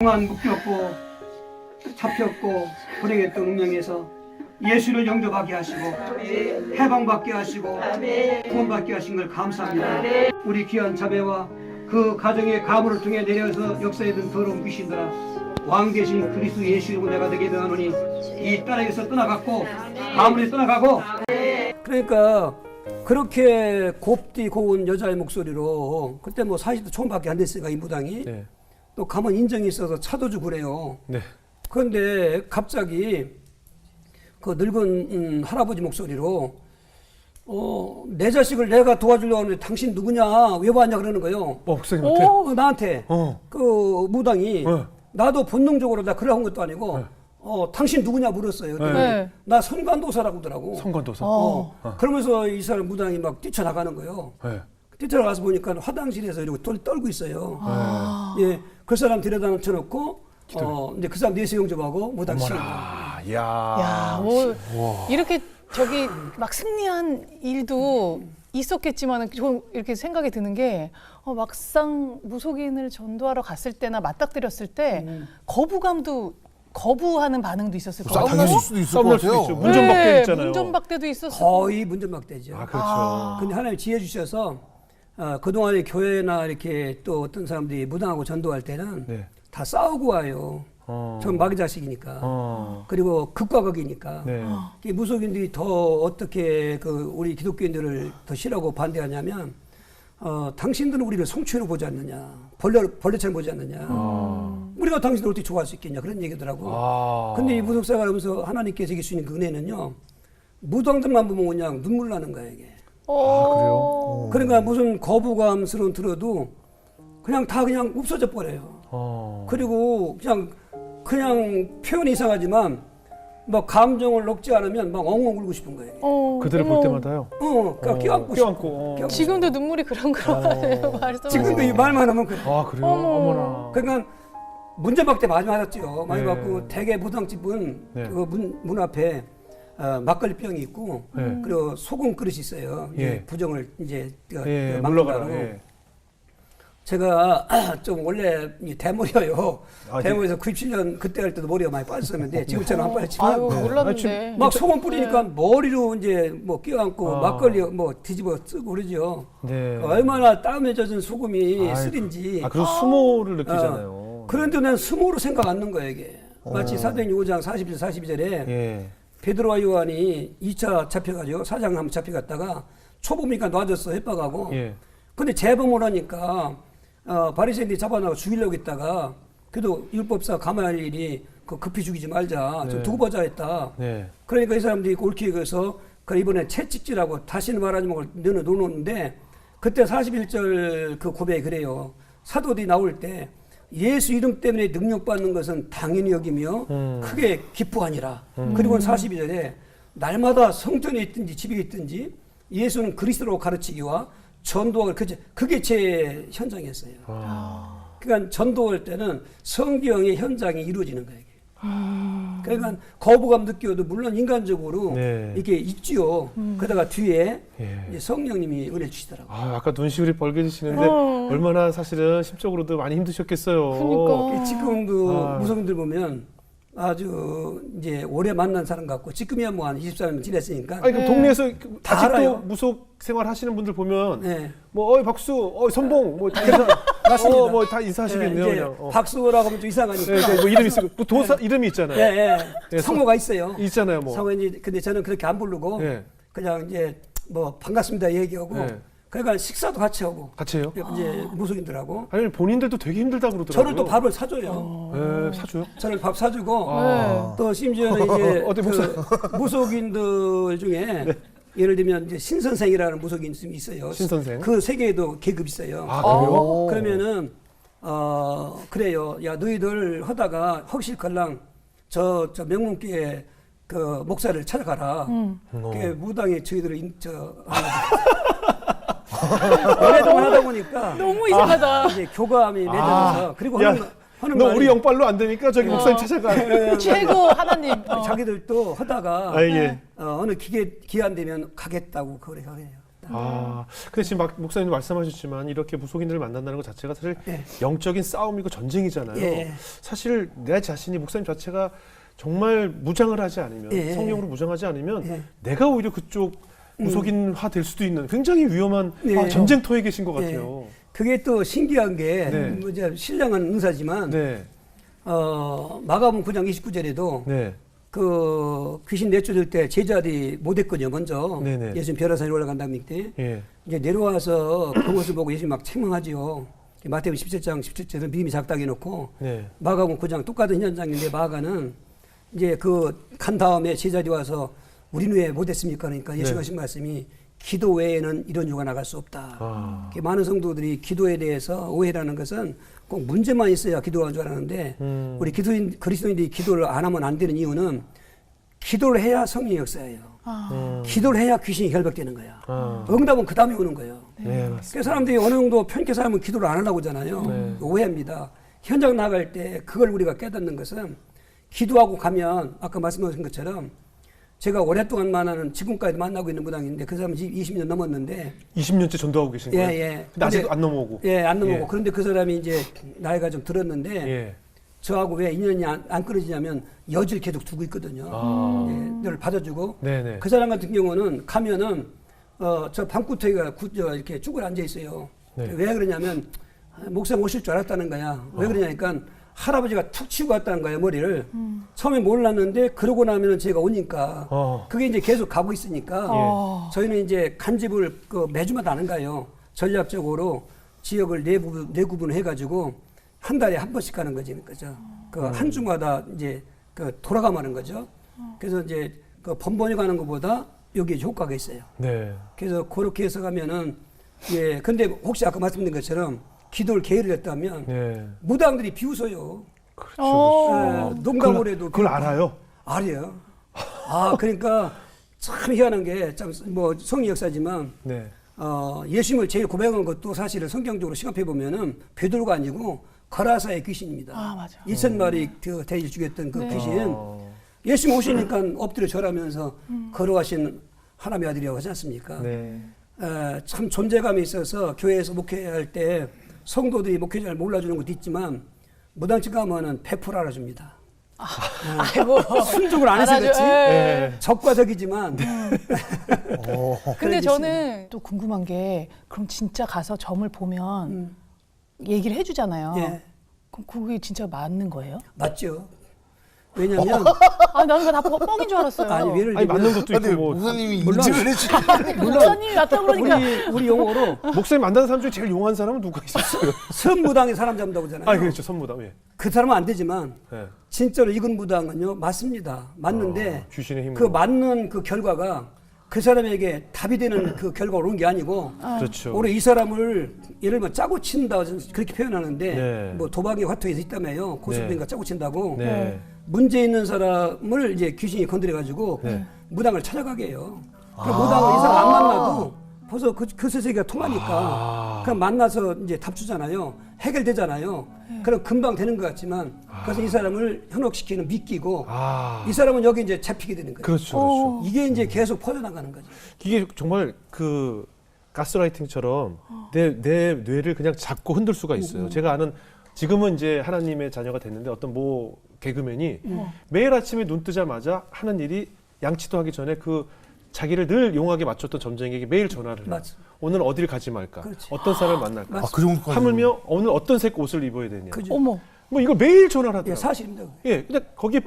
동안 묶였고 잡혔고 불행했던 운명에서 예수를 영접하게 하시고 해방받게 하시고 구원받게 하신 걸 감사합니다. 우리 귀한 자매와 그 가정의 가문을 통해 내려서 역사에든 더러운 귀신들아 왕 되신 그리스도 예수 이름으로 내가 되게 되하노니 이 땅에서 떠나갔고 가문에 떠나가고. 그러니까 그렇게 곱디 고운 여자의 목소리로 그때 뭐 40대 초반밖에 안 됐으니까 이 무당이 네. 또 가만 인정이 있어서 차도 주고 그래요. 네. 그런데 갑자기 그 늙은 할아버지 목소리로 내 자식을 내가 도와주려고 하는데 당신 누구냐 왜 왔냐 그러는 거예요. 목사님한테? 나한테 그 무당이 나도 본능적으로 나 그러려고 한 것도 아니고 당신 누구냐 물었어요. 네. 나 선관도사라고 하더라고. 선관도사. 그러면서 이 사람 무당이 막 뛰쳐나가는 거예요. 네. 뛰쳐나가서 보니까 화장실에서 이러고 떨고 있어요. 예, 그 사람 데려다 놓고 이제 그 사람 내수 영접하고 무당 시키는 거예요. 야, 뭐 이렇게 저기 막 승리한 일도 있었겠지만 좀 이렇게 생각이 드는 게 막상 무속인을 전도하러 갔을 때나 맞닥뜨렸을 때 거부하는 반응도 있었을 것 같아요. 싸움날 수도 있을 것 같아요. 문전박대 있잖아요. 문전박대도 있었을 거의 문전박대죠. 그렇죠. 근데 하나님 지혜 주셔서 그동안에 교회나 이렇게 또 어떤 사람들이 무당하고 전도할 때는 네. 다 싸우고 와요. 전 마귀 자식이니까. 그리고 극과 극이니까. 네. 이 무속인들이 더 어떻게 우리 기독교인들을 더 싫어하고 반대하냐면 당신들은 우리를 성취로 보지 않느냐, 벌레처럼 보지 않느냐. 우리가 당신들 어떻게 좋아할 수 있겠냐 그런 얘기더라고. 근데 이 무속사가 하면서 하나님께서 주신 그 은혜는요, 무당들만 보면 그냥 눈물 나는 거야 이게. 그래요? 그러니까 무슨 거부감스러운 들어도 그냥 다 그냥 없어져 버려요. 그리고 그냥 표현이 이상하지만 막 감정을 녹지 않으면 막 엉엉 울고 싶은 거예요. 그들을 볼 때마다요? 그러니까 껴안고 껴안고. 지금도 눈물이 그렁그렁하네요. 지금도 이 말만 하면 그래. 그래요? 어머나. 그러니까 문전박대 많이 맞았죠. 많이 네. 맞고 대개 무당집은 네. 그 문 앞에 막걸리 병이 있고 네. 그리고 소금 그릇이 있어요. 예. 부정을 이제 물러가라. 막는다고. 예. 제가 좀 원래 대머리여요. 아, 대머리에서 97년 그때 할 때도 머리가 많이 빠졌었는데 지금처럼 안 빠졌지만 아유, 몰랐는데. 막 소금 뿌리니까 머리로 이제 뭐 끼얹고 막걸리 뭐 뒤집어 쓰고 그러죠. 네. 얼마나 땀에 젖은 소금이 쓰린지. 그리고 수모를 느끼잖아요. 그런데 난 스모로 생각 안 는 거야 이게. 마치 사도행 5장 41, 42절에 예. 베드로와 요한이 2차 잡혀가지고 사장 한번 잡혀갔다가 초보니까 놔줬어 협박하고. 예. 근데 재범을 하니까 바리새인들이 잡아나가 죽이려고 했다가 그래도 율법사 가말리엘이 급히 죽이지 말자 좀 두고 보자 했다. 네. 그러니까 이 사람들이 옳게 여기서 이번에 채찍질하고 다시는 말하지 말고 너는 놓는데 그때 41절 그 고백이 그래요. 사도들이 나올 때 예수 이름 때문에 능력받는 것은 당연히 여기며 크게 기뻐하니라. 그리고 42절에 날마다 성전에 있든지 집에 있든지 예수는 그리스도로 가르치기와 전도할 그게 제 현장이었어요. 그러니까 전도할 때는 성경의 현장이 이루어지는 거예요. 그러니까 거부감 느껴도 물론 인간적으로 네. 이게 있지요. 그러다가 뒤에 예. 이제 성령님이 은혜 주시더라고요. 아까 눈시울이 벌개지시는데 얼마나 사실은 심적으로도 많이 힘드셨겠어요. 그러니까. 지금도 무속인들 보면 아주 이제 오래 만난 사람 같고 지금이야 뭐 한 24년 지냈으니까. 그럼 동네에서 다 아직도 알아요. 무속 생활 하시는 분들 보면 네. 뭐 박수, 선봉 뭐 다 인사, 맞습니다. 뭐 다 인사하시겠네요. 이제 그냥. 박수라고 하면 좀 이상하니까. 네, 뭐 이름이 있고 뭐 도사 이름이 있잖아요. 예, 성호가 있어요. 있잖아요, 뭐. 성호 이제 근데 저는 그렇게 안 부르고 예. 그냥 이제 뭐 반갑습니다 얘기하고 예. 그러니까 식사도 같이 하고 같이 해요? 이제 무속인들하고 아니 본인들도 되게 힘들다 그러더라고요. 저를 또 밥을 사줘요. 예, 사줘요? 저를 밥 사주고 네. 또 심지어는 이제 어디 무속인들 중에 예를 들면 이제 신선생이라는 무속인이 있어요. 신선생. 그 세계에도 계급 있어요. 그래요? 그러면은 그래요. 야 너희들 하다가 혹시 걸랑 저 명문교회 그 목사를 찾아가라. 그 무당에 저희들을 오래동안 하다 보니까 너무 이상하다. 이제 교감이 맺어져서 그리고 하는 너 말이 우리 영빨로 안 되니까 저기 목사님 찾아가. 최고 하나님. 자기들도 하다가 예. 어느 기한 되면 가겠다고 그래요. 아, 근데 지금 목사님 말씀하셨지만 이렇게 무속인들을 만난다는 것 자체가 사실 예. 영적인 싸움이고 전쟁이잖아요. 예. 사실 내 자신이 목사님 자체가 정말 무장을 하지 않으면 예. 성령으로 무장하지 않으면 예. 내가 오히려 그쪽 무속인화 될 수도 있는 굉장히 위험한 예. 전쟁터에 계신 것 같아요. 그게 또 신기한 게 네. 뭐 이제 신령한 은사지만 네, 마가복음 9장 29절에도 네, 그 귀신 내쫓을 때 제자들이 못했거든요. 먼저 네네. 예수님 별하산에 올라간다는 때 예, 이제 내려와서 그것을 보고 예수님 막 책망하지요. 마태복음 17장 17절은 믿음이 작다고 해놓고 네, 마가복음 9장 똑같은 현장인데 마가는 이제 그 간 다음에 제자들이 와서 우리는 왜 못했습니까? 그러니까 예수님 네. 하신 말씀이 기도 외에는 이런 유가 나갈 수 없다. 아. 많은 성도들이 기도에 대해서 오해라는 것은 꼭 문제만 있어야 기도하는 줄 알았는데 우리 그리스도인들이 기도를 안 하면 안 되는 이유는 기도를 해야 성령의 역사예요. 기도를 해야 귀신이 결박되는 거야. 응답은 그 다음에 오는 거예요. 네, 맞습니다. 그 사람들이 어느 정도 편케 살면 기도를 안 하려고 하잖아요. 네. 오해합니다. 현장 나갈 때 그걸 우리가 깨닫는 것은 기도하고 가면 아까 말씀하신 것처럼 제가 오랫동안 만나는 지금까지 만나고 있는 무당인데 그 사람은 20년 넘었는데 20년째 전도하고 계신 거예요? 예. 근데 아직 안 넘어오고. 예, 안 넘어오고. 예. 그런데 그 사람이 이제 나이가 좀 들었는데 예. 저하고 왜 인연이 안 끊어지냐면 여지를 계속 두고 있거든요. 예, 늘 받아주고. 네네. 그 사람 같은 경우는 가면은 저 방구터기가 이렇게 쭉 앉아 있어요. 네. 왜 그러냐면 목사님 오실 줄 알았다는 거야. 왜 그러냐니까 할아버지가 툭 치고 왔다는 거예요, 머리를. 처음에 몰랐는데 그러고 나면은 제가 오니까 그게 이제 계속 가고 있으니까 저희는 이제 간집을 매주마다 하는 거예요. 전략적으로 지역을 네 구분을 해가지고 한 달에 한 번씩 가는 거죠. 그 한 주마다 이제 돌아가면 하는 거죠. 그래서 이제 그 번번이 가는 것보다 여기에 효과가 있어요. 네. 그래서 그렇게 해서 가면은 예, 근데 혹시 아까 말씀드린 것처럼 기도를 게으를 했다면 네. 무당들이 비웃어요. 그렇죠. 예, 농담을 해도 그걸 알아요? 알아요. 그러니까 참 희한한 게 참 뭐 성의 역사지만 네. 예수님을 제일 고백한 것도 사실은 성경적으로 시각해 보면은 베드로가 아니고 거라사의 귀신입니다. 맞아. 2,000마리 그 돼지 죽였던 그 귀신. 예수님 오시니까 엎드려 절하면서 걸어가신 하나님의 아들이라고 하지 않습니까? 네. 참 존재감이 있어서 교회에서 목회할 때 성도들이 목회 잘 몰라주는 것도 있지만 무당집 가면은 100% 알아줍니다. 아이고. 순종을 안 해서 알아줘. 그렇지. 예. 적과 적이지만. 근데 저는 또 궁금한 게 그럼 진짜 가서 점을 보면 얘기를 해주잖아요. 예. 그럼 그게 진짜 맞는 거예요? 맞죠. 왜냐면 나는 그거 다 뻥인 줄 알았어요. 아니 예를 아니 들면 맞는 것도 근데 있고 뭐 목사님이 물론- 인증을 해주고 목사님이 맞다 그러니까. 우리 용어로 목사님 만나는 사람 중에 제일 용한 사람은 누가 있었어요? 선무당에 사람 잡는다고 하잖아요. 그렇죠. 선무당. 예. 그 사람은 안 되지만 예. 진짜로 이근 무당은요 맞습니다. 맞는데 귀신의 힘으로. 그 맞는 그 결과가 그 사람에게 답이 되는 그 결과가 오는 게 아니고 그렇죠. 오히려 이 사람을 예를 들면 짜고 친다 그렇게 표현하는데 네. 뭐 도박이 화투에서 있다며요. 고수부인가 짜고 친다고 네. 문제 있는 사람을 이제 귀신이 건드려 가지고 네. 무당을 찾아가게 해요. 그 무당을 이 사람 안 만나도 벌써 그 세계가 통하니까 그럼 만나서 이제 답 주잖아요. 해결되잖아요. 그럼 금방 되는 것 같지만 그래서 이 사람을 현혹시키는 미끼고 이 사람은 여기 이제 잡히게 되는 거예요. 그렇죠. 그렇죠. 이게 이제 계속 퍼져나가는 거죠. 이게 정말 그 가스라이팅처럼 내 뇌를 그냥 잡고 흔들 수가 있어요. 제가 아는 지금은 이제 하나님의 자녀가 됐는데 어떤 모 개그맨이 매일 아침에 눈 뜨자마자 하는 일이 양치도 하기 전에 그 자기를 늘 용하게 맞췄던 점쟁이에게 매일 전화를 해요. 맞아. 오늘 어디를 가지 말까? 그렇지. 어떤 사람을 만날까? 그 정도까지. 하물며 오늘 어떤 색 옷을 입어야 되냐? 그죠? 어머. 뭐 이걸 매일 전화를 예, 하더라고요. 사실입니다. 예, 그냥 거기에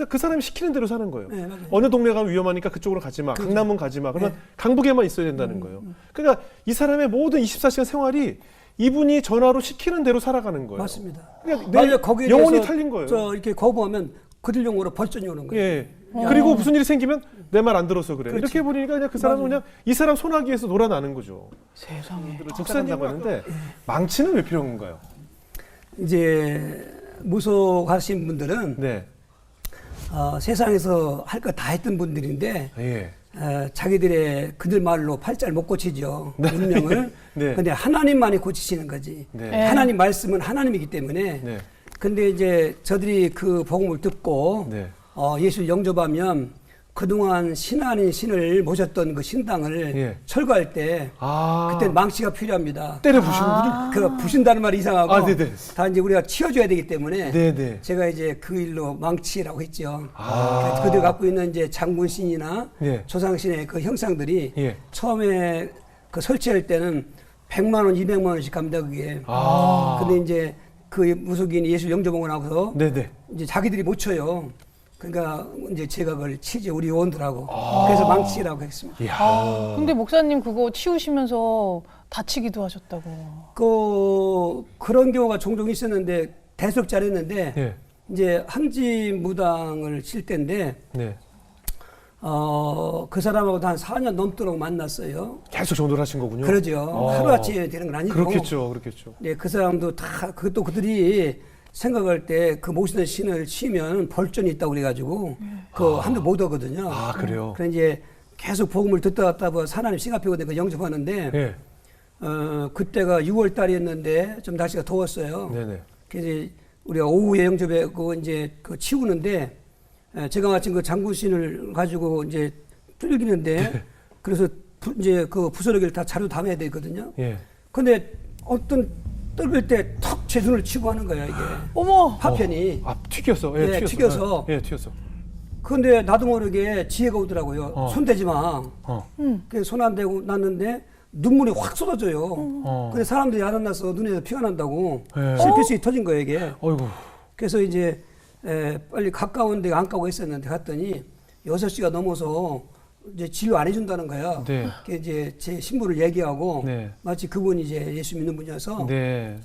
그 사람이 시키는 대로 사는 거예요. 네, 맞아요. 어느 동네 가면 위험하니까 그쪽으로 가지 마. 강남은 가지 마. 그러면 강북에만 있어야 된다는 거예요. 그러니까 이 사람의 모든 24시간 생활이 이분이 전화로 시키는 대로 살아가는 거예요. 맞습니다. 그러니까 만약 거기에 영혼이 대해서 탈린 거예요. 이렇게 거부하면 그들 용어로 벌전이 오는 거예요. 예. 그리고 무슨 일이 생기면 내 말 안 들어서 그래. 그렇지. 이렇게 해버리니까 그냥 그 사람은 맞아요. 그냥 이 사람 손아귀에서 놀아나는 거죠. 세상에. 목사님이라고 하는데 망치는 왜 필요한 건가요? 이제 무속하신 분들은 네. 세상에서 할 거 다 했던 분들인데 예. 자기들의 그들 말로 팔자를 못 고치죠. 운명을. 네. 근데 하나님만이 고치시는 거지. 네. 하나님 말씀은 하나님이기 때문에. 네. 근데 이제 저들이 그 복음을 듣고 네. 예수를 영접하면 그동안 신 아닌 신을 모셨던 그 신당을 예. 철거할 때 아. 그때 망치가 필요합니다. 때려 부시는군요. 그 부신다는 말이 이상하고 아, 네네. 다 이제 우리가 치워줘야 되기 때문에 네네. 제가 이제 그 일로 망치라고 했죠. 아. 그들 갖고 있는 이제 장군신이나 예. 조상신의 그 형상들이 예. 처음에 그 설치할 때는 100만 원, 200만 원씩 갑니다 그게. 아. 근데 이제 그 무속인 예술 영접하고 나서 네네. 이제 자기들이 못 쳐요. 그러니까 이제 제가 그걸 치죠 우리 요원들하고. 그래서 망치라고 했습니다. 이야. 근데 목사님 그거 치우시면서 다치기도 하셨다고. 그런 경우가 종종 있었는데 대속 잘했는데 예. 이제 항지 무당을 칠 때인데 네. 그 사람하고도 한 4년 넘도록 만났어요. 계속 전도를 하신 거군요. 그러죠. 하루아침에 되는 건 아니고. 그렇겠죠. 그렇겠죠. 네, 그 사람도 다 그것도 그들이 생각할 때 그 모시는 신을 치면 벌전이 있다고 그래가지고 그 한두 못 오거든요. 아, 그래요? 그래 이제 계속 복음을 듣다 보면 하나님 싱가포르에 그 영접하는데 예. 그때가 6월 달이었는데 좀 날씨가 더웠어요. 네네. 그래서 우리가 오후에 영접에 그 이제 그 치우는데 제가 마침 그 장군신을 가지고 이제 뚫기는데 그래서 이제 그 부스러기를 다 자료 담아야 되거든요. 예. 근데 어떤 뚫을 때 턱 제 눈을 치고 하는 거야 이게 어머. 파편이. 아, 튀겼어. 예, 네, 튀겨서. 예, 튀겼어. 근데 나도 모르게 지혜가 오더라고요. 손대지 마. 어. 그래서 손 안 대고 났는데 눈물이 확 쏟아져요. 근데 사람들이 야단나서 눈에서 피가 난다고 예. 실핏이 터진 거예요 이게. 어이구. 그래서 이제 빨리 가까운 데 안 가고 있었는데 갔더니 6시가 넘어서 이제 진료 안 해준다는 거야. 네. 그게 이제 제 신부를 얘기하고 네. 마치 그분이 이제 예수 믿는 분이어서 네.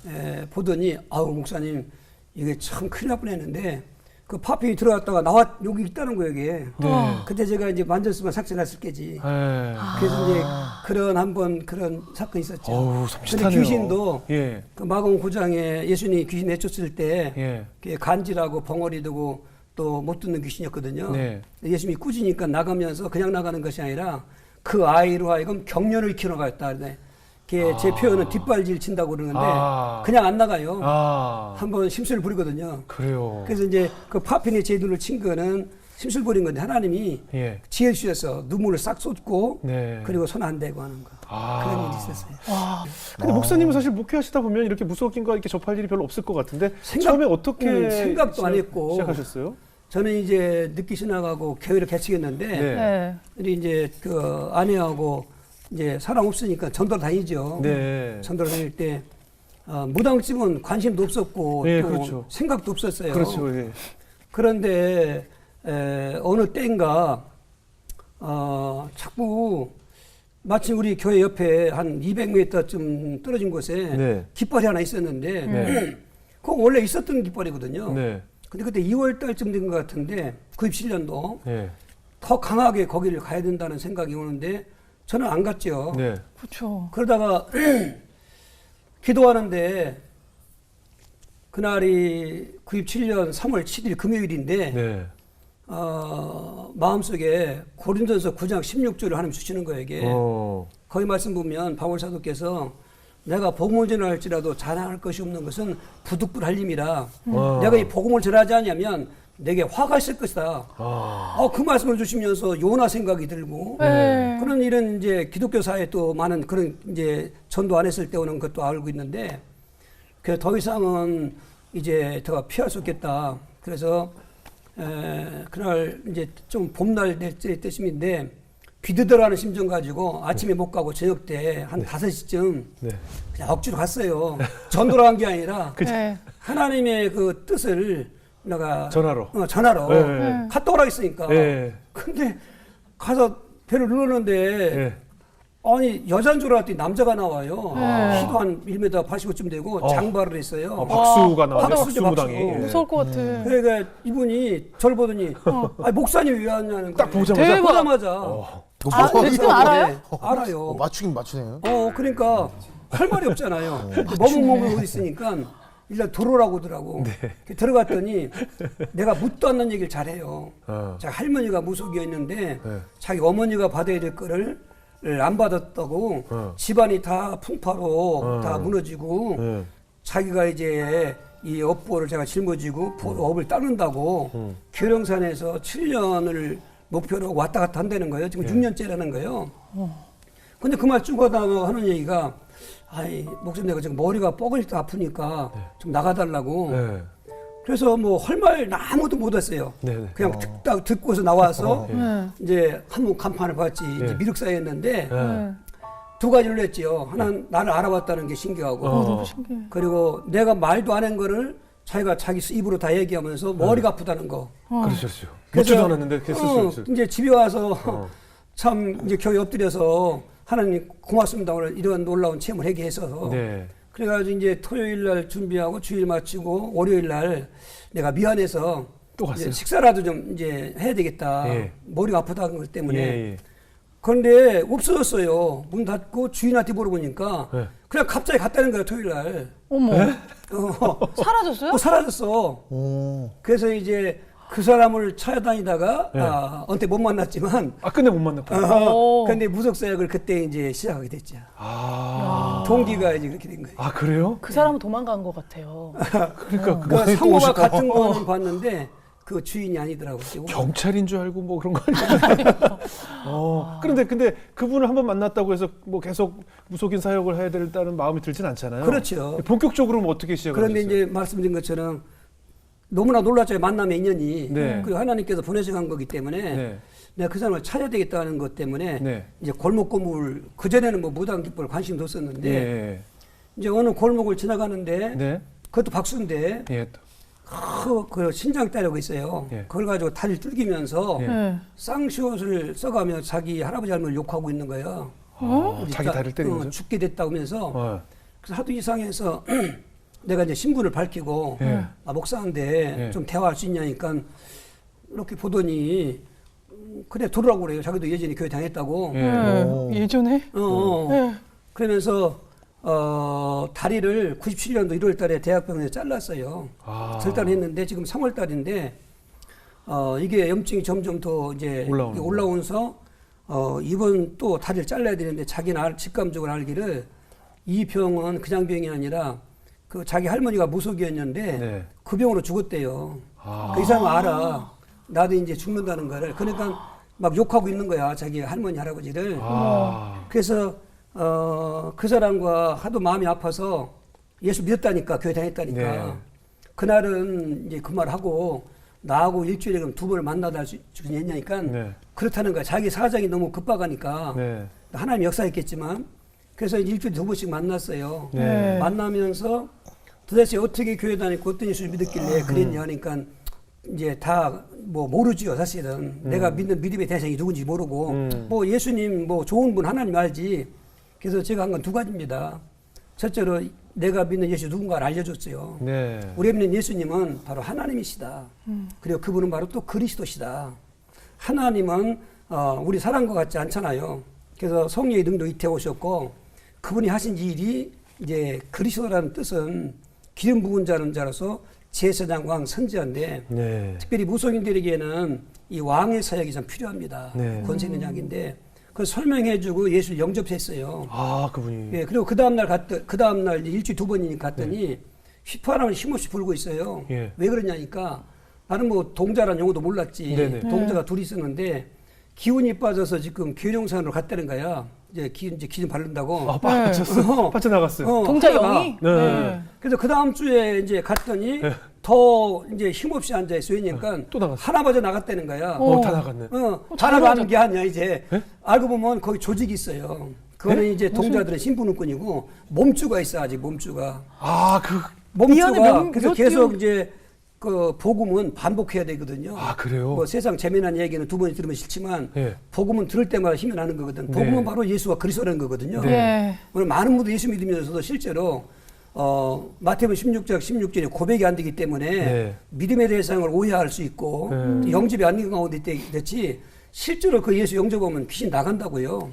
보더니 아우 목사님 이게 참 큰일 날 뻔했는데 그 파편이 들어갔다가 나와 여기 있다는 거예요 이게. 네. 그때 제가 이제 만졌으면 삭제났을 게지. 예. 그래서 이제 그런 한번 그런 사건이 있었죠. 어우, 근데 섬찟하네요. 귀신도 예. 그 마공 고장에 예수님이 귀신 내쫓을 때 예. 그게 간지라고 벙어리 되고 또 못 듣는 귀신이었거든요. 네. 예수님이 꾸짖으니까 나가면서 그냥 나가는 것이 아니라 그 아이로 하여금 경련을 키워나갔다. 그게 제 표현은 뒷발질 친다고 그러는데 아. 그냥 안 나가요. 아. 한번 심술을 부리거든요. 그래요. 그래서 이제 그 파편이 제 눈을 친 거는 심술 부린 건데 하나님이 예. 지혜 주셔서 눈물을 싹 쏟고 네. 그리고 손 안 대고 하는 거. 아. 그런 일이 있었어요. 근데 목사님은 사실 목회하시다 보면 이렇게 무속인과 이렇게 접할 일이 별로 없을 것 같은데 처음에 어떻게 생각도 안 했고. 시작하셨어요? 저는 이제 늦게 신학하고 교회를 개척했는데 네. 네. 우리 이제 그 아내하고 이제 사람 없으니까 전도를 다니죠. 네. 전도를 다닐 때 무당집은 관심도 없었고 네, 또 그렇죠. 생각도 없었어요. 그렇죠. 예. 그런데 어느 때인가 자꾸 마침 우리 교회 옆에 한 200m쯤 떨어진 곳에 네. 깃발이 하나 있었는데 네. 그거 원래 있었던 깃발이거든요. 네. 근데 그때 2월 달쯤 된 것 같은데 97년도 네. 더 강하게 거기를 가야 된다는 생각이 오는데 저는 안 갔죠. 네. 그렇죠. 그러다가 기도하는데 그날이 97년 3월 7일 금요일인데 네. 마음속에 고린도전서 9장 16절을 하나님 주시는 거예요 이게. 거기 말씀 보면 바울 사도께서 내가 복음을 전할지라도 자랑할 것이 없는 것은 부득불할 힘이라. 내가 이 복음을 전하지 않으면 내게 화가 있을 것이다. 그 말씀을 주시면서 요나 생각이 들고 네. 그런 일은 이제 기독교 사회에 또 많은 그런 이제 전도 안 했을 때 오는 것도 알고 있는데 그래서 더 이상은 이제 더 피할 수 없겠다. 그래서 그날 이제 좀 봄날 될 때쯤인데 비드더라는 심정 가지고 아침에 못 가고 저녁 때 한 5시쯤 네. 그냥 억지로 갔어요. 전도를 한 게 아니라 네. 하나님의 그 뜻을 내가 전하러. 전하러 네. 갔다 오라 했으니까. 네. 근데 가서 배를 눌렀는데 네. 아니 여자인 줄 알았더니 남자가 나와요. 네. 키도 한 1m 85쯤 되고 장발을 했어요. 박수가 나오네. 박수죠, 박수무당이. 박수. 예. 무서울 것 같아. 그러니까 이분이 저를 보더니 아니, 목사님이 왜 왔냐는 딱 거예요. 보자마자? 대박. 보자마자. 아, 대충 알아요? 알아요. 맞추긴 맞추네요. 그러니까 할 말이 없잖아요. 머뭇머뭇 있으니까 일단 들어오라고 하더라고. 들어갔더니 내가 묻도 않는 얘기를 잘해요. 자기 할머니가 무속이었는데 자기 어머니가 받아야 될 거를 안 받았다고 집안이 다 풍파로 다 무너지고 자기가 이제 이 업보를 제가 짊어지고 업을 따른다고 계룡산에서 7년을 목표로 왔다 갔다 한다는 거예요. 지금 6년째라는 거예요. 근데 그 말 쭉 하다가 하는 얘기가 아이 목사님 내가 지금 머리가 뻐근히도 아프니까 좀 나가달라고. 네. 그래서 뭐 할 말 아무도 못 했어요. 네, 네. 그냥 딱 듣고서 나와서 네. 이제 한번 간판을 봤지 이제 미륵사였는데 네. 두 가지를 했지요. 하나는 나를 알아봤다는 게 신기하고 너무 신기해. 그리고 내가 말도 안 한 거를 자기가 자기 입으로 다 얘기하면서 머리가 아프다는 거. 그렇죠. 그래서, 묻지도 않았는데 그렇게 쓸 이제 집에 와서 참 이제 교회 엎드려서 하나님 고맙습니다. 오늘 이런 놀라운 체험을 하게 해서. 네. 그래가지고 이제 토요일 날 준비하고 주일 마치고 월요일 날 내가 미안해서 또 갔어요? 이제 식사라도 좀 이제 해야 되겠다. 예. 머리가 아프다는 것 때문에. 예. 그런데 없어졌어요. 문 닫고 주인한테 물어보니까 네. 그냥 갑자기 갔다는 거예요. 토요일 날. 어머. 사라졌어요? 사라졌어. 오. 그래서 이제 그 사람을 찾아다니다가 네. 언제 못 만났지만 끝내 못 만났구나. 근데 무속사역을 그때 이제 시작하게 됐죠. 아. 동기가 이제 그렇게 된 거예요. 아, 그래요? 그 사람은 도망간 것 같아요. 그러니까 그 또 상호가 오실까 같은 거는 봤는데 그 주인이 아니더라고요. 경찰인 줄 알고 뭐 그런 거 아니에요? 근데 그분을 한번 만났다고 해서 뭐 계속 무속인 사역을 해야 된다는 마음이 들진 않잖아요. 그렇죠. 본격적으로 뭐 어떻게 시작을 그런데 하셨어요? 이제 말씀드린 것처럼 너무나 놀랐죠. 만남의 인연이. 네. 그리고 하나님께서 보내셔간 거기 때문에 네. 내가 그 사람을 찾아야 되겠다는 것 때문에 네. 이제 골목골목을 그전에는 뭐 무당기법을 관심 뒀었는데 예. 이제 어느 골목을 지나가는데 네. 그것도 박수인데 예. 그 신장 따려고 있어요. 예. 그걸 가지고 다리를 뚫기면서 예. 네. 쌍시옷을 써가며 자기 할아버지 할머니를 욕하고 있는 거예요. 자기 다리를 때리면서? 죽게 됐다고 하면서 어. 그래서 하도 이상해서 내가 이제 신분을 밝히고 예. 목사인데 예. 좀 대화할 수 있냐니까 이렇게 보더니 그래 들으라고 그래요. 자기도 예전에 교회 다녔다고. 예. 네. 예전에? 네. 그러면서 다리를 97년도 1월 달에 대학병원에 잘랐어요. 아. 절단했는데 지금 3월 달인데 이게 염증이 점점 더 이제 올라오면서 이번 또 다리를 잘라야 되는데 자기는 직감적으로 알기를 이 병은 그냥 병이 아니라 그 자기 할머니가 무속이었는데 네. 그 병으로 죽었대요. 아. 그 사람은 알아. 나도 이제 죽는다는 거를. 그러니까 막 욕하고 있는 거야. 자기 할머니 할아버지를. 아. 그래서 그 사람과 하도 마음이 아파서 예수 믿었다니까 교회 다녔다니까 네. 그날은 이제 그 말하고 나하고 일주일에 그럼 두 번을 만나다 주냐니까 네. 그렇다는 거야. 자기 사정이 너무 급박하니까 네. 하나님 역사했겠지만 그래서 일주일에 두 번씩 만났어요. 네. 만나면서 도대체 어떻게 교회 다니고 어떤 예수를 믿었길래 그랬냐 하니까 이제 다 뭐 모르지요 사실은. 내가 믿는 믿음의 대상이 누군지 모르고 뭐 예수님 뭐 좋은 분 하나님 알지. 그래서 제가 한 건 두 가지입니다. 첫째로 내가 믿는 예수 누군가를 알려줬어요. 네. 우리가 믿는 예수님은 바로 하나님이시다. 그리고 그분은 바로 또 그리스도시다. 하나님은 우리 사람과 같지 않잖아요. 그래서 성령의 능도 이태 오셨고 그분이 하신 일이 이제 그리스도라는 뜻은 기름 부은 자는 자로서 제사장 왕 선지자인데 네. 특별히 무속인들에게는 이 왕의 사역이 참 필요합니다. 네. 권세 있는 약인데 그걸 설명해주고 예수를 영접했어요. 아, 그분이. 예, 그리고 그 다음날 일주일 두 번이니까 갔더니 휘파람을 힘없이 불고 있어요. 예. 왜 그러냐니까 나는 뭐 동자란 용어도 몰랐지. 네네. 동자가 둘이 있었는데 기운이 빠져서 지금 교령산으로 갔다는 거야. 이제 기 좀 바른다고. 아, 빠졌어. 빠져나갔어요. 동자 하다가 영이? 네. 그래서 그 다음 주에 이제 갔더니 네. 더 이제 힘없이 앉아 있어. 왜냐니까 또 나갔어. 하나 빠져 나갔다는 거야. 다 나갔네. 다 나가는 게 아니야 이제. 네? 알고 보면 거기 조직이 있어요. 그거는 이제 동자들은 신분은권이고 몸주가 있어 아직 몸주가. 아, 몸주가 그래서 몇 계속 띄워? 이제 그 복음은 반복해야 되거든요. 아, 그래요? 뭐 세상 재미난 얘기는 두 번 들으면 싫지만 예. 복음은 들을 때마다 힘이 나는 거거든. 복음은 네. 바로 예수가 그리스도라는 거거든요. 네. 오늘 많은 분들이 예수 믿으면서도 실제로 마태복음 16장 16절에 고백이 안 되기 때문에 네. 믿음의 대상을 오해할 수 있고 영접이 안 되는 가운데 됐지 실제로 그 예수 영접하면 귀신 나간다고요.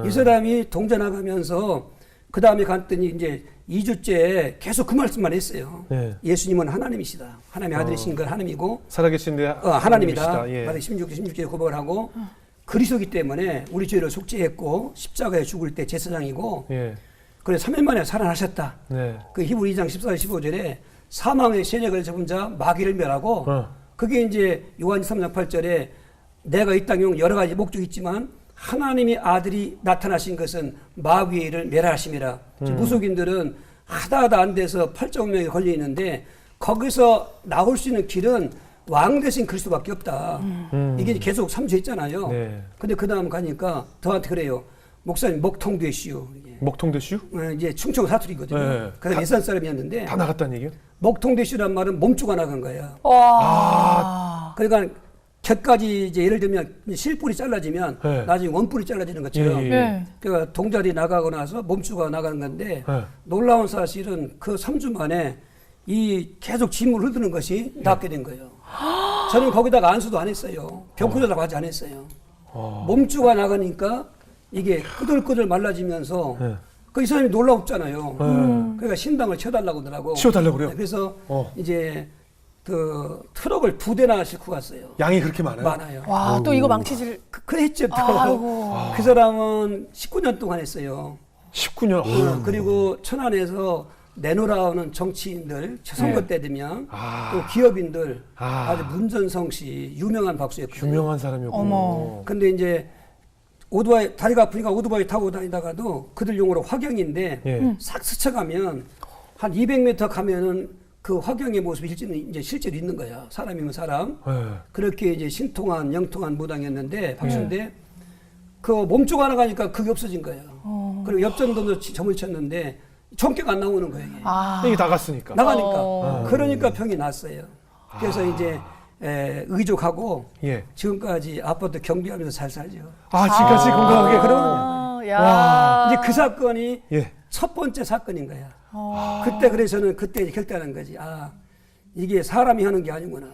이 사람이 동자 나가면서 그 다음에 갔더니 이제 2주째 계속 그 말씀만 했어요. 네. 예수님은 하나님이시다. 하나님의 아들이신 건 하나님이고 살아계신데 하나님이다. 예. 마태 16절에 고백을 하고 그리스도기 때문에 우리 죄를 속죄했고 십자가에 죽을 때 제사장이고 예. 그래 3일 만에 살아나셨다. 네. 그 히브리 2장 14절 15절에 사망의 세력을 잡은 자 마귀를 멸하고 그게 이제 요한 3장 8절에 내가 이 땅에 온 여러 가지 목적이 있지만 하나님의 아들이 나타나신 것은 마귀의 일을 멸하심이라. 무속인들은 하다 안 돼서 8.5명이 걸려 있는데 거기서 나올 수 있는 길은 왕 대신 그리스도밖에 없다. 이게 계속 삼수했잖아요. 네. 근데 그 다음 가니까 저한테 그래요. 목사님 목통되시오. 목통대슈? 이제 충청 사투리거든요. 네. 그래서 예산 사람이었는데 다 나갔다는 얘기요? 목통되시란 말은 몸주가 나간 거야. 와. 그러니까 곁까지 이제 예를 들면 실뿔이 잘라지면 네. 나중에 원뿔이 잘라지는 것처럼 예, 예. 네. 그러니까 동절이 나가고 나서 몸주가 나가는 건데 네. 놀라운 사실은 그 3주 만에 이 계속 짐을 흐르는 것이 낫게 된 거예요. 저는 거기다가 안수도 안 했어요. 병구조도 아직 안 했어요. 몸주가 나가니까 이게 끄들끄들 말라지면서 네. 그 이 사람이 놀라웠잖아요. 그러니까 신당을 쳐달라고 하더라고. 치워달라고 그래요? 그래서 어. 이제 그 트럭을 2대나 싣고 갔어요. 양이 그렇게 많아요? 많아요. 와, 또 이거 망치질. 그랬죠. 또. 아이고. 그 사람은 19년 동안 했어요. 19년. 그리고 천안에서 내놓으라는 정치인들 선거 네. 때 되면 아. 또 기업인들 아. 아주 문전성 씨 유명한 박수였거든요. 유명한 사람이었군요. 어머. 근데 이제 오토바이 다리가 아프니까 오토바이 타고 다니다가도 그들 용어로 화경인데 예. 싹 스쳐가면 한 200m 가면은 그 화경의 모습이 이제 실제로 있는 거야. 사람이면 사람. 예. 그렇게 이제 신통한 영통한 무당이었는데 박수인데 그 몸쪽 하나 가니까 그게 없어진 거예요. 그리고 엽전도도 점을 쳤는데 종격 안 나오는 거예요. 이게. 아. 이게 나갔으니까. 나가니까. 어. 그러니까 병이 났어요. 그래서 이제 의족하고 예. 지금까지 아파트 경비하면서 잘 살죠. 아, 지금까지 건강하게. 그럼요. 야. 이제 그 사건이 예. 첫 번째 사건인 거야. 그때 그래서 저는 그때 결단한 거지. 아, 이게 사람이 하는 게 아니구나.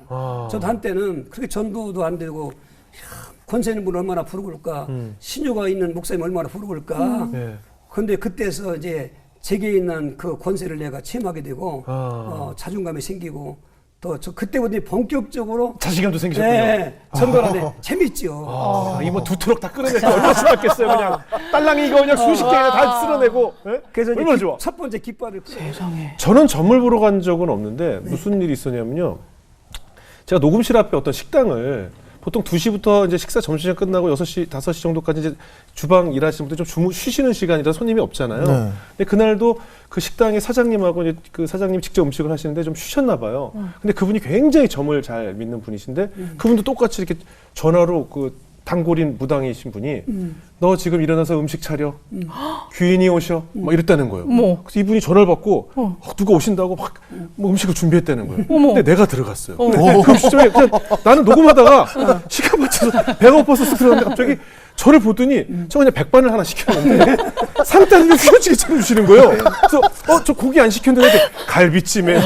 저도 한때는 그렇게 전도도 안 되고 권세 있는 분 얼마나 부러울까. 신유가 있는 목사님 얼마나 부러울까. 예. 그런데 그때서 이제 제게 있는 그 권세를 내가 체험하게 되고 자존감이 생기고 또 저 그때부터 본격적으로 자신감도 생기셨군요. 네, 전도하는데 재밌죠. 이거 뭐 2트럭 다 끌어내고 얼마나 좋았겠어요, 그냥. 딸랑이 이거 그냥 수십 개나 다 쓸어내고. 예? 그래서 이제 얼마나 좋아. 첫 번째 깃발을 세상에. 저는 점을 보러 간 적은 없는데 무슨 일이 있었냐면요. 제가 녹음실 앞에 어떤 식당을 보통 2시부터 이제 식사 점심시간 끝나고 6시, 5시 정도까지 이제 주방 일하시는 분들 좀 쉬시는 시간이라 손님이 없잖아요. 네. 근데 그날도 그 식당의 사장님하고 이제 그 사장님 직접 음식을 하시는데 좀 쉬셨나 봐요. 근데 그분이 굉장히 점을 잘 믿는 분이신데 그분도 똑같이 이렇게 전화로 그 단골인 무당이신 분이 너 지금 일어나서 음식 차려. 귀인이 오셔. 막 이랬다는 거예요. 어머. 그래서 이분이 전화를 받고 누가 오신다고 막 뭐 음식을 준비했다는 거예요. 어머. 근데 내가 들어갔어요. 그 시점에 그냥 나는 녹음하다가 시간 맞춰서 배가 고파서 쓱 들어갔는데 갑자기 저를 보더니 저 그냥 백반을 하나 시켰는데 상다리를 후려치게 차려주시는 거예요. 그래서 저 고기 안 시켰는데 갈비찜에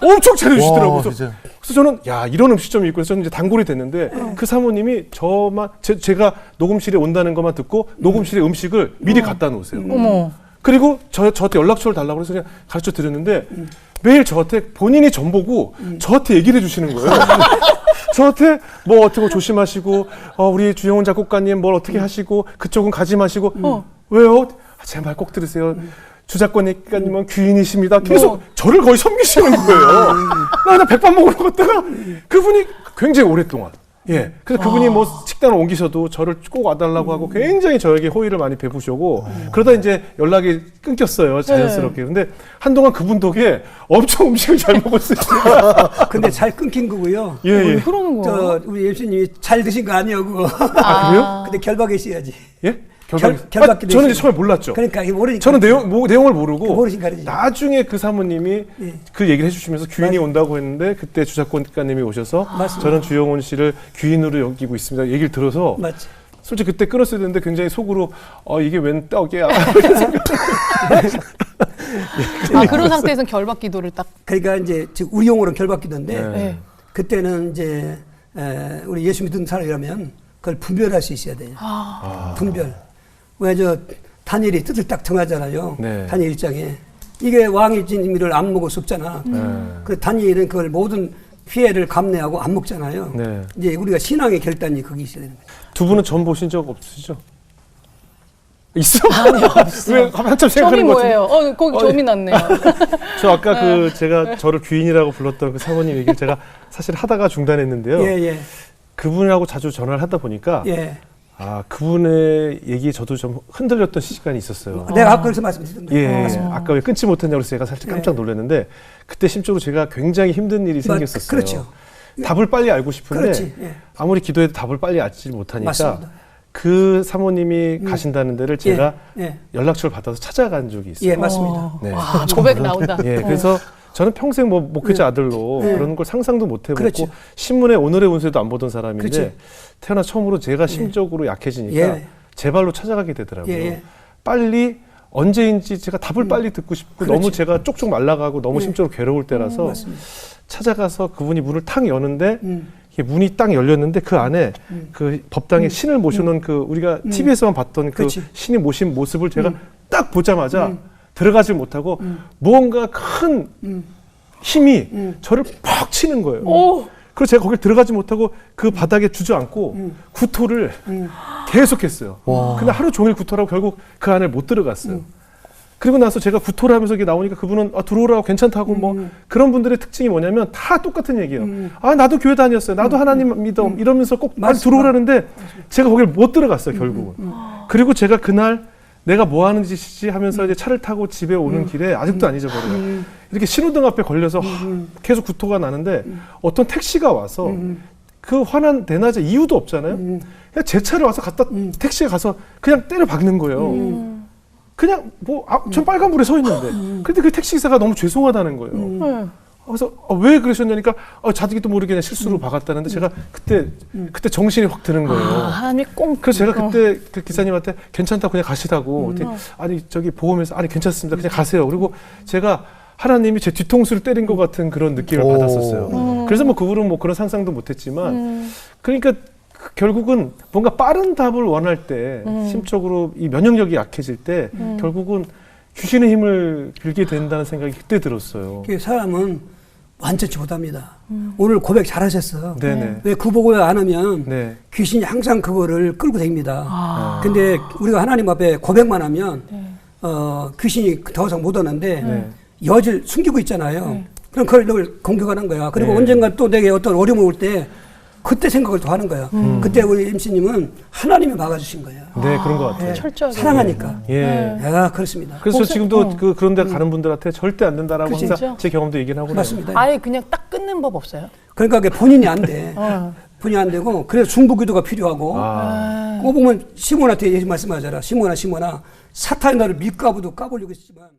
엄청 차려주시더라고요. 와, 그래서 진짜. 저는 야 이런 음식점이 있고 해서 저는 이제 단골이 됐는데 그 사모님이 저만 제가 녹음실에 온다는 것만 듣고 녹음실에 음식을 미리 갖다 놓으세요. 어머. 그리고 저한테 연락처를 달라고 해서 그냥 가르쳐 드렸는데 매일 저한테 본인이 점 보고 저한테 얘기를 해주시는 거예요. 저한테 뭐 어떻게 거 조심하시고 우리 주영훈 작곡가님 뭘 어떻게 하시고 그쪽은 가지 마시고 왜요? 제발 꼭 들으세요. 주작권가님은 귀인이십니다. 계속 저를 거의 섬기시는 거예요. 나 백반 먹으러 갔다가 그분이 굉장히 오랫동안 그래서 그분이 뭐 식당을 옮기셔도 저를 꼭 와달라고 하고 굉장히 저에게 호의를 많이 베푸시고 그러다 이제 연락이 끊겼어요. 자연스럽게. 근데 한동안 그분 덕에 엄청 음식을 잘 먹었어요. 근데 잘 끊긴 거고요. 왜 그러는 거야? 우리 예수님이 잘 드신 거 아니냐고. 아, 그래요? 근데 결박했어야지. 예? 결박기도 저는 이제 있어요. 처음에 몰랐죠. 그러니까 이게 모르니까. 저는 내용을 모르고 모르니까 그러지. 나중에 그 사모님이 그 얘기를 해주시면서 귀인이 온다고 했는데 그때 주작권가님이 오셔서 맞습니다. 저는 주영훈 씨를 귀인으로 여기고 있습니다. 얘기를 들어서 맞지. 솔직히 그때 끊었어야 되는데 굉장히 속으로 이게 웬 떡이야. 그런 상태에서는 결박 기도를 딱. 그러니까 이제 즉 우리 용어로 결박기도인데 네. 그때는 이제 우리 예수 믿는 사람이라면 그걸 분별할 수 있어야 돼요. 분별. 왜 다니엘이 뜻을 딱 정하잖아요. 네. 다니엘 1장에. 이게 왕의 진미를 안 먹을 수 없잖아. 그 다니엘은 그걸 모든 피해를 감내하고 안 먹잖아요. 네. 이제 우리가 신앙의 결단이 거기 있어야 되는 거예요. 두 분은 점 보신 적 없으시죠? 있어? 왜 한참 생각하는 점이 것 같은데? 뭐예요? 거기 점이 났네요. 저 아까 제가 저를 귀인이라고 불렀던 그 사모님 얘기를 제가 사실 하다가 중단했는데요. 예. 그분하고 자주 전화를 하다 보니까 예. 아 그분의 얘기에 저도 좀 흔들렸던 시간이 있었어요. 내가 아까 그래서 말씀드렸던 거예요. 예, 맞습니다. 아까 왜 끊지 못했냐고 해서 제가 살짝 깜짝 놀랐는데 그때 심적으로 제가 굉장히 힘든 일이 생겼었어요. 그렇죠. 답을 빨리 알고 싶은데 그렇지. 예. 아무리 기도해도 답을 빨리 알지 못하니까 맞습니다. 그 사모님이 가신다는 데를 제가 예. 연락처를 받아서 찾아간 적이 있어요. 예, 맞습니다. 네. 와, 고백 나온다. 예, 그래서 저는 평생 뭐 목회자 아들로 그런 걸 상상도 못 해보고 그렇죠. 신문에 오늘의 운세도 안 보던 사람인데 그렇죠. 태어나 처음으로 제가 심적으로 약해지니까 예. 제 발로 찾아가게 되더라고요. 예. 빨리 언제인지 제가 답을 빨리 듣고 싶고 그렇죠. 너무 제가 쪽쪽 말라가고 너무 예. 심적으로 괴로울 때라서 맞습니다. 찾아가서 그분이 문을 탁 여는데 음. 이게 문이 딱 열렸는데 그 안에 그 법당에 신을 모셔놓은 그 우리가 TV에서만 봤던 그 그렇지. 신이 모신 모습을 제가 딱 보자마자 들어가질 못하고 무언가 큰 힘이 저를 퍽 치는 거예요. 오. 그래서 제가 거길 들어가지 못하고 그 바닥에 주저앉고 구토를 계속했어요. 근데 하루 종일 구토하고 결국 그 안에 못 들어갔어요. 그리고 나서 제가 구토를 하면서 이게 나오니까 그분은 들어오라고 괜찮다고 뭐 그런 분들의 특징이 뭐냐면 다 똑같은 얘기예요. 아 나도 교회 다녔어요. 나도 하나님 믿어. 이러면서 꼭 빨리 맞습니다. 들어오라는데 제가 거길 못 들어갔어요. 결국은. 그리고 제가 그날 내가 뭐 하는 짓이지 하면서 이제 차를 타고 집에 오는 길에 아직도 안 잊어버려요. 이렇게 신호등 앞에 걸려서 계속 구토가 나는데 어떤 택시가 와서 그 화난 대낮에 이유도 없잖아요. 그냥 제 차를 와서 갖다 택시에 가서 그냥 때려 박는 거예요. 그냥 전 빨간불에 서 있는데 근데 그 택시기사가 너무 죄송하다는 거예요. 네. 그래서 왜 그러셨냐니까 자기도 모르게 그냥 실수로 박았다는데 제가 그때 정신이 확 드는 거예요. 하나님이 꼭. 그래서 제가 그때 그 기사님한테 괜찮다고 그냥 가시라고 그랬더니 아니 저기 보험에서 아니 괜찮습니다 그냥 가세요. 그리고 제가 하나님이 제 뒤통수를 때린 것 같은 그런 느낌을 받았었어요. 그래서 뭐 그분은 뭐 그런 상상도 못했지만 그러니까 결국은 뭔가 빠른 답을 원할 때 심적으로 이 면역력이 약해질 때 결국은 귀신의 힘을 빌게 된다는 생각이 그때 들었어요. 그 사람은 완전치 못합니다. 오늘 고백 잘하셨어. 네네. 왜 그 보고 안 하면 네. 귀신이 항상 그거를 끌고 다닙니다. 아. 근데 우리가 하나님 앞에 고백만 하면 귀신이 더 이상 못 오는데 네. 여질 숨기고 있잖아요. 그럼 그걸 늘 공격하는 거야. 그리고 네. 언젠가 또 내게 어떤 어려움이 올 때 그때 생각을 또 하는 거야. 그때 우리 MC님은 하나님이 막아주신 거예요. 네, 그런 것 같아요. 철저하게. 사랑하니까. 예. 야, 그렇습니다. 그래서 목사- 지금도 그런 데 가는 분들한테 절대 안 된다라고 그치. 항상 진짜? 제 경험도 얘기를 하고 맞습니다. 아예 그냥 딱 끊는 법 없어요? 그러니까 그게 본인이 안 돼. 어. 본인이 안 되고, 그래서 중보기도가 필요하고, 아. 그거 보면 시몬한테 예수 말씀하잖아. 시몬아, 사탄이 나를 밀가부도 까보려고 했지만,